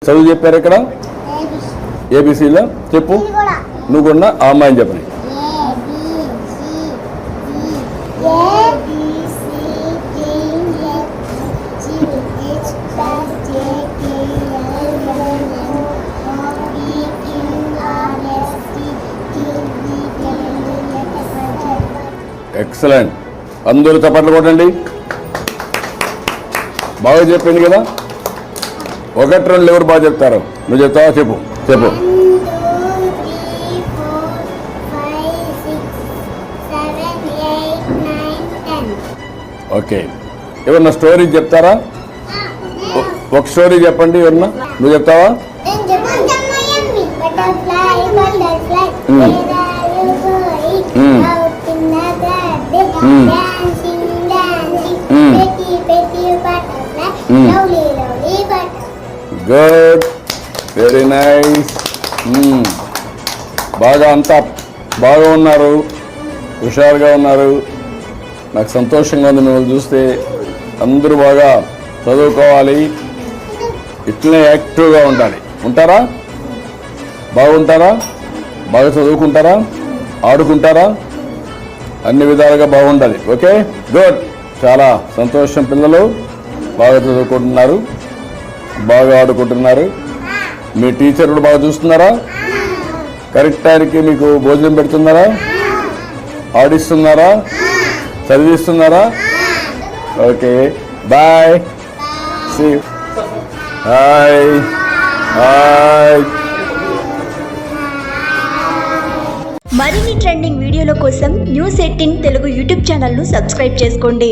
చదువు చెప్పారు ఇక్కడ ఏబిసిలో చెప్పు. నువ్వు కూడా ఆ అమ్మాయిని చెప్పని. ఎక్సలెంట్. అందరూ చప్పట్లు కొట్టండి. బాగా చెప్పింది కదా. 1, 2 ఎవరు బాగా చెప్తారు? నువ్వు చెప్తావా? చెప్పు చెప్పు. 1, 2, 3, 4, 5, 6, 7, 8, 9, 10. ఓకే. ఎవరన్నా స్టోరీ చెప్తారా? ఒక స్టోరీ చెప్పండి. ఎవరన్నా? నువ్వు చెప్తావా? Good, very nice. బాగా అంతా బాగా ఉన్నారు, హుషారుగా ఉన్నారు. నాకు సంతోషంగా ఉంది మిమ్మల్ని చూస్తే. అందరూ బాగా చదువుకోవాలి, ఇట్లనే యాక్టివ్గా ఉండాలి. ఉంటారా? బాగుంటారా? బాగా చదువుకుంటారా? ఆడుకుంటారా? అన్ని విధాలుగా బాగుండాలి. Okay, good. చాలా సంతోషం. పిల్లలు బాగా చదువుకుంటున్నారు, బాగా ఆడుకుంటున్నారు. మీ టీచర్ కూడా బాగా చూస్తున్నారా? కరెక్ట్ టైంకి మీకు భోజనం పెడుతున్నారా? ఆడిస్తున్నారా? చదివిస్తున్నారా? Okay, bye. See. Hi hi. మరిన్ని ట్రెండింగ్ వీడియోల కోసం న్యూస్ 18 తెలుగు యూట్యూబ్ ఛానల్ను సబ్స్క్రైబ్ చేసుకోండి.